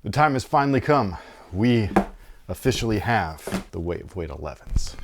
The time has finally come. We officially have the Way of Weight 11s.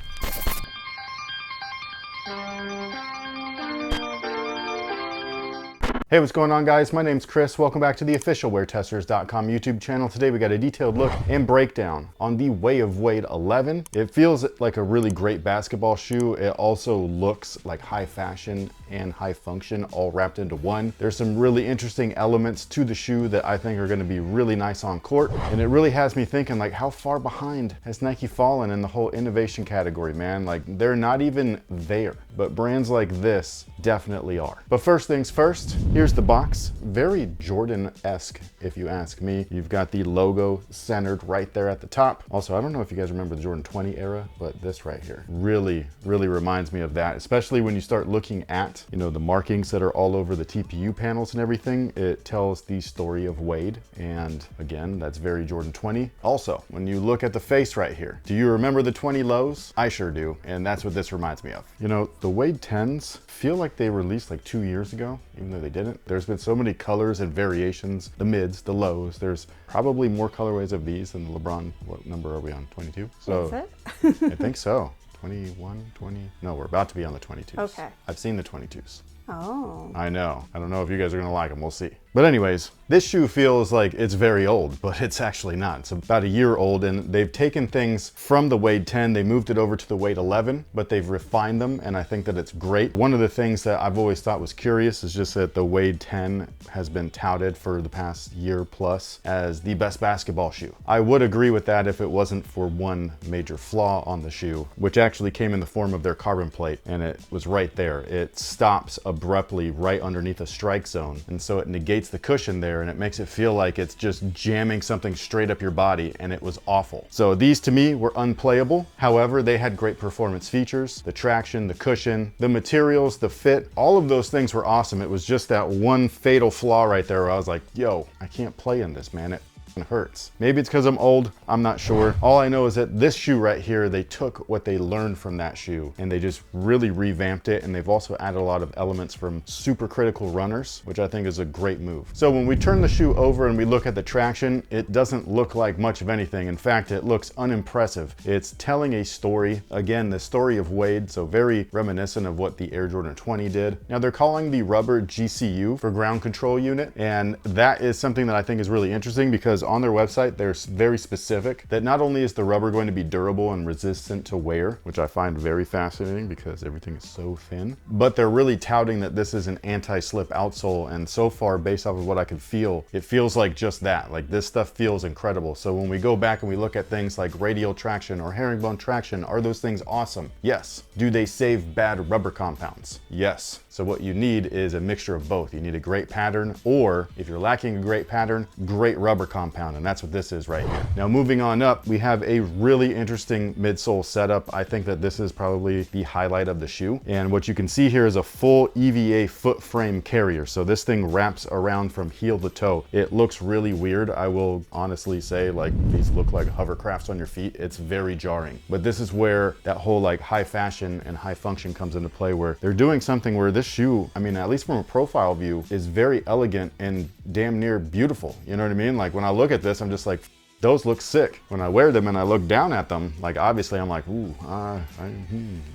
Hey, what's going on, guys? My name's Chris. Welcome back to the official WearTesters.com YouTube channel. Today we got a detailed look and breakdown on the Way of Weight 11. It feels like a really great basketball shoe. It also looks like high fashion and high function all wrapped into one. There's some really interesting elements to the shoe that I think are going to be really nice on court, and it really has me thinking, like, how far behind has Nike fallen in the whole innovation category, man? Like, they're not even there, but brands like this definitely are. But first things first, here's the box. Very Jordan-esque, if you ask me. You've got the logo centered right there at the top. Also, I don't know if you guys remember the Jordan 20 era, but this right here really reminds me of that, especially when you start looking at, you know, the markings that are all over the TPU panels and everything. It tells the story of Wade, and again, that's very Jordan 20. Also, when you look at the face right here, do you remember the 20 lows? I sure do, and that's what this reminds me of. You know, the Wade 10s feel like they released like 2 years ago, even though they didn't. There's been so many colors and variations, the mids, the lows. There's probably more colorways of these than the LeBron. What number are we on? 22? So is it? I think so. 21, 20? No, we're about to be on the 22s. Okay. I've seen the 22s. Oh. I know. I don't know if you guys are gonna like them. We'll see. But anyways, this shoe feels like it's very old, but it's actually not. It's about a year old, and they've taken things from the Wade 10, they moved it over to the Wade 11, but they've refined them, and I think that it's great. One of the things that I've always thought was curious is just that the Wade 10 has been touted for the past year plus as the best basketball shoe. I would agree with that if it wasn't for one major flaw on the shoe, which actually came in the form of their carbon plate, and it was right there. It stops abruptly right underneath a strike zone, and so it negates the cushion there, and it makes it feel like it's just jamming something straight up your body, and it was awful. So these to me were unplayable. However, they had great performance features, the traction, the cushion, the materials, the fit, all of those things were awesome. It was just that one fatal flaw right there where I was like, yo, I can't play in this, man. It hurts. Maybe it's because I'm old, I'm not sure. All I know is that this shoe right here, they took what they learned from that shoe and they just really revamped it, and they've also added a lot of elements from super critical runners, which I think is a great move. So when we turn the shoe over and we look at the traction, it doesn't look like much of anything. In fact, it looks unimpressive. It's telling a story, again, the story of Wade, so very reminiscent of what the Air Jordan 20 did. Now they're calling the rubber GCU for ground control unit, and that is something that I think is really interesting because on their website, they're very specific that not only is the rubber going to be durable and resistant to wear, which I find very fascinating because everything is so thin, but they're really touting that this is an anti-slip outsole, and so far, based off of what I can feel, it feels like just that. Like, this stuff feels incredible. So when we go back and we look at things like radial traction or herringbone traction, are those things awesome? Yes. Do they save bad rubber compounds? Yes. So what you need is a mixture of both. You need a great pattern, or if you're lacking a great pattern, great rubber compound, and that's what this is right here. Now moving on up, we have a really interesting midsole setup. I think that this is probably the highlight of the shoe, and what you can see here is a full EVA foot frame carrier. So this thing wraps around from heel to toe. It looks really weird. I will honestly say, like, these look like hovercrafts on your feet. It's very jarring, but this is where that whole like high fashion and high function comes into play, where they're doing something where this shoe, I mean, at least from a profile view, is very elegant and damn near beautiful. You know what I mean? Like, when I look at this, I'm just like, those look sick. When I wear them and I look down at them, like, obviously I'm like, ooh,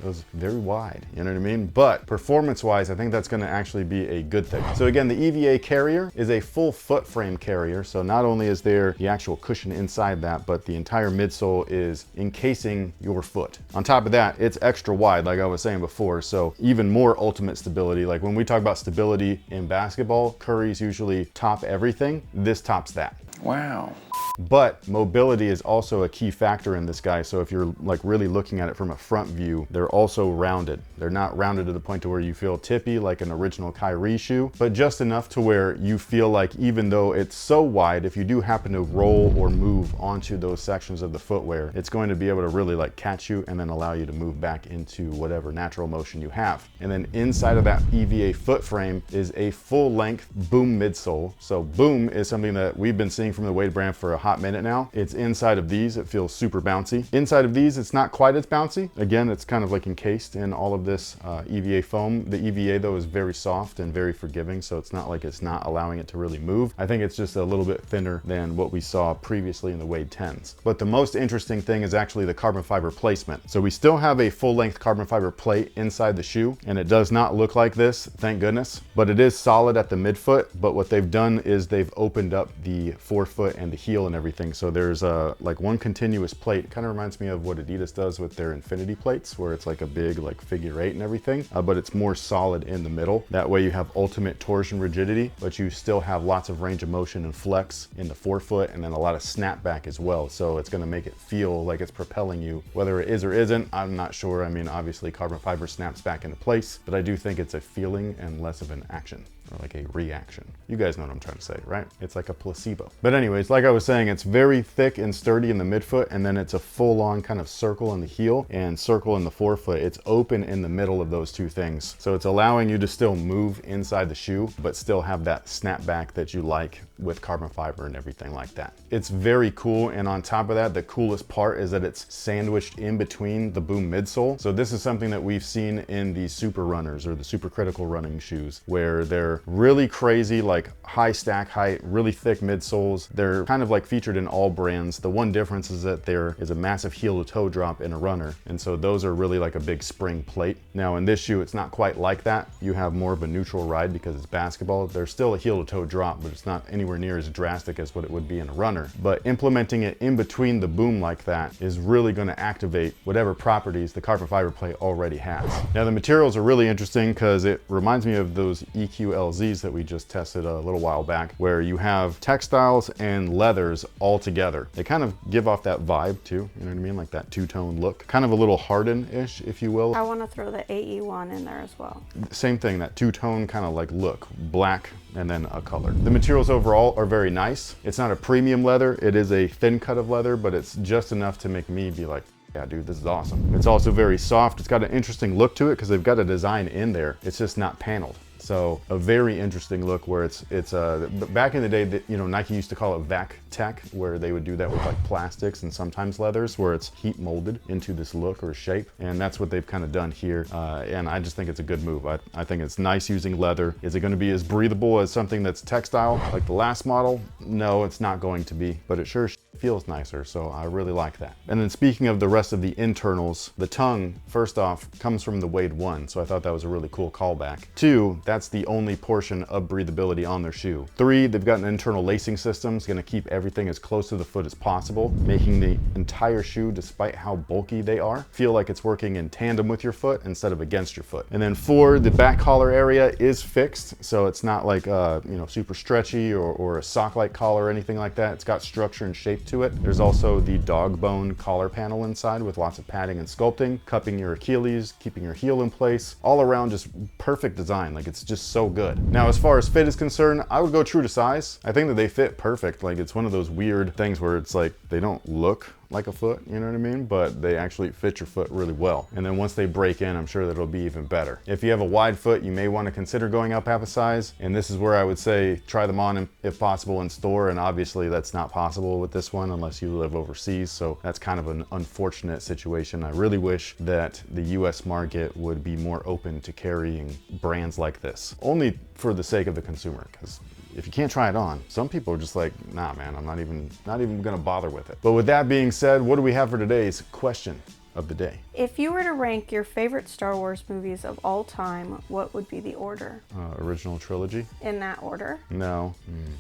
those very wide, you know what I mean? But performance-wise, I think that's gonna actually be a good thing. So again, the EVA carrier is a full foot frame carrier. So not only is there the actual cushion inside that, but the entire midsole is encasing your foot. On top of that, it's extra wide, like I was saying before, so even more ultimate stability. Like, when we talk about stability in basketball, Curry's usually top everything. This tops that. Wow. But mobility is also a key factor in this guy. So if you're like really looking at it from a front view, they're also rounded. They're not rounded to the point to where you feel tippy like an original Kyrie shoe, but just enough to where you feel like even though it's so wide, if you do happen to roll or move onto those sections of the footwear, it's going to be able to really like catch you and then allow you to move back into whatever natural motion you have. And then inside of that EVA foot frame is a full length Boom midsole. So Boom is something that we've been seeing from the Wade brand for a hot minute now. It's inside of these. It feels super bouncy. Inside of these, it's not quite as bouncy. Again, it's kind of like encased in all of this EVA foam. The EVA though is very soft and very forgiving, so it's not like it's not allowing it to really move. I think it's just a little bit thinner than what we saw previously in the Wade 10s. But the most interesting thing is actually the carbon fiber placement. So we still have a full-length carbon fiber plate inside the shoe, and it does not look like this, thank goodness, but it is solid at the midfoot. But what they've done is they've opened up the forefoot and the heel and everything. So there's like one continuous plate. Kind of reminds me of what Adidas does with their infinity plates, where it's like a big like figure eight and everything, but it's more solid in the middle. That way you have ultimate torsion rigidity, but you still have lots of range of motion and flex in the forefoot, and then a lot of snapback as well. So it's going to make it feel like it's propelling you. Whether it is or isn't, I'm not sure. I mean, obviously carbon fiber snaps back into place, but I do think it's a feeling and less of an action, or like a reaction. You guys know what I'm trying to say, right? It's like a placebo. But anyways, like I was saying, it's very thick and sturdy in the midfoot, and then it's a full-on kind of circle in the heel and circle in the forefoot. It's open in the middle of those two things. So it's allowing you to still move inside the shoe, but still have that snapback that you like with carbon fiber and everything like that. It's very cool, and on top of that, the coolest part is that it's sandwiched in between the boom midsole. So this is something that we've seen in the super runners or the super critical running shoes, where they're really crazy, like high stack height, really thick midsoles. They're kind of like featured in all brands. The one difference is that there is a massive heel to toe drop in a runner, and so those are really like a big spring plate. Now in this shoe, it's not quite like that. You have more of a neutral ride because it's basketball. There's still a heel to toe drop, but it's not anywhere near as drastic as what it would be in a runner. But implementing it in between the boom like that is really going to activate whatever properties the carbon fiber plate already has. Now the materials are really interesting because it reminds me of those EQLZs that we just tested a little while back, where you have textiles and leathers all together. They kind of give off that vibe too, you know what I mean? Like that two-tone look, kind of a little hardened-ish, if you will. I want to throw the AE1 in there as well. Same thing, that two-tone kind of like look, black and then a color. The materials overall are very nice. It's not a premium leather, it is a thin cut of leather, but it's just enough to make me be like, yeah, dude, this is awesome. It's also very soft. It's got an interesting look to it because they've got a design in there. It's just not paneled. So a very interesting look where it's back in the day that, you know, Nike used to call it vac tech, where they would do that with like plastics and sometimes leathers, where it's heat molded into this look or shape. And that's what they've kind of done here. And I just think it's a good move. I think it's nice using leather. Is it going to be as breathable as something that's textile like the last model? No, it's not going to be, but it sure feels nicer. So I really like that. And then speaking of the rest of the internals, the tongue, first off, comes from the Wade 1. So I thought that was a really cool callback. 2, that's the only portion of breathability on their shoe. 3, they've got an internal lacing system. It's going to keep everything as close to the foot as possible, making the entire shoe, despite how bulky they are, feel like it's working in tandem with your foot instead of against your foot. And then 4, the back collar area is fixed, so it's not like you know, super stretchy or a sock-like collar or anything like that. It's got structure and shape to it. There's also the dog bone collar panel inside with lots of padding and sculpting, cupping your Achilles, keeping your heel in place. All around, just perfect design. Like, it's just so good. Now, as far as fit is concerned, I would go true to size. I think that they fit perfect. Like, it's one of those weird things where it's like they don't look like a foot, you know what I mean? But they actually fit your foot really well. And then once they break in, I'm sure that it'll be even better. If you have a wide foot, you may want to consider going up half a size. And this is where I would say try them on if possible in store. And obviously that's not possible with this one unless you live overseas. So that's kind of an unfortunate situation. I really wish that the US market would be more open to carrying brands like this, only for the sake of the consumer, because if you can't try it on, some people are just like, nah, man, I'm not even gonna bother with it. But with that being said, what do we have for today's question of the day? If you were to rank your favorite Star Wars movies of all time, what would be the order? Original trilogy? In that order? No,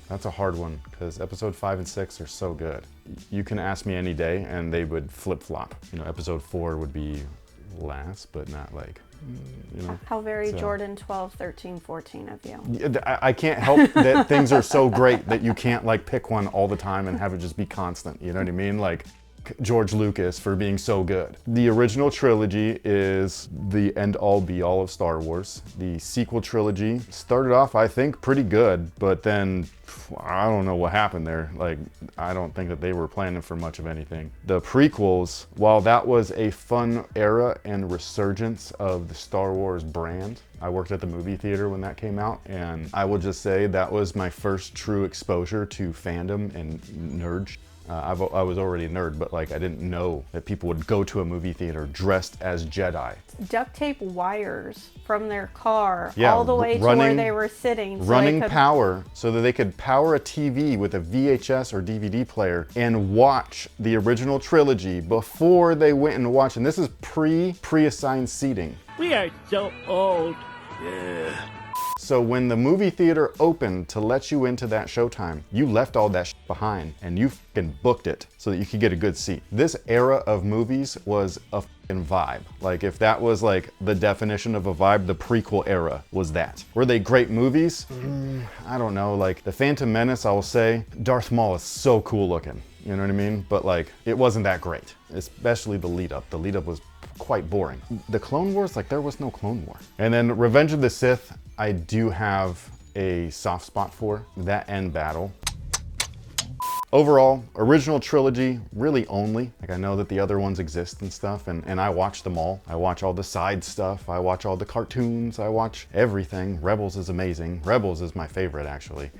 that's a hard one because episode 5 and 6 are so good. You can ask me any day and they would flip-flop. You know, episode 4 would be last, but not like, you know. How very Jordan 12, 13, 14 of you. I can't help that things are so great that you can't like pick one all the time and have it just be constant. You know what I mean? Like George Lucas for being so good. The original trilogy is the end-all be-all of Star Wars. The sequel trilogy started off, I think, pretty good, but then I don't know what happened there. Like, I don't think that they were planning for much of anything. The prequels, while that was a fun era and resurgence of the Star Wars brand, I worked at the movie theater when that came out, and I will just say that was my first true exposure to fandom and nerd. I was already a nerd, but like I didn't know that people would go to a movie theater dressed as Jedi. Duct tape wires from their car Yeah, all the way to where they were sitting. So running they could... power so that they could power a TV with a VHS or DVD player and watch the original trilogy before they went and watched. And this is pre-assigned seating. We are so old. Yeah. So when the movie theater opened to let you into that showtime, you left all that behind and you fucking booked it so that you could get a good seat. This era of movies was a fucking vibe. Like if that was like the definition of a vibe, the prequel era was that. Were they great movies? I don't know. Like The Phantom Menace, I will say, Darth Maul is so cool looking. You know what I mean? But like, it wasn't that great, especially the lead up. The lead up was quite boring. The Clone Wars, like there was no Clone War. And then Revenge of the Sith, I do have a soft spot for that end battle. Overall, original trilogy, really only. Like I know that the other ones exist and stuff, and I watch them all. I watch all the side stuff, I watch all the cartoons, I watch everything. Rebels is amazing. Rebels is my favorite, actually.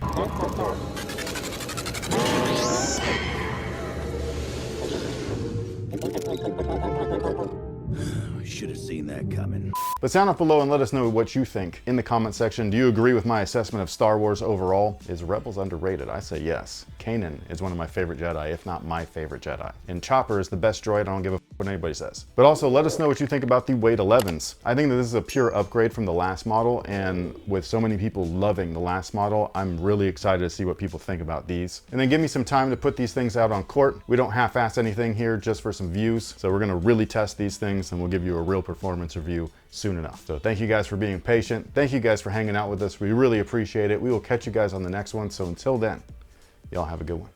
Should have seen that coming. But sound off below and let us know what you think in the comment section. Do you agree with my assessment of Star Wars overall? Is Rebels underrated? I say yes. Kanan is one of my favorite Jedi, if not my favorite Jedi. And Chopper is the best droid. I don't give a f what anybody says. But also let us know what you think about the Wade 11s. I think that this is a pure upgrade from the last model, and with so many people loving the last model, I'm really excited to see what people think about these. And then give me some time to put these things out on court. We don't half-ass anything here just for some views. So we're gonna really test these things and we'll give you a real performance review soon enough. So thank you guys for being patient. Thank you guys for hanging out with us. We really appreciate it. We will catch you guys on the next one. So until then, y'all have a good one.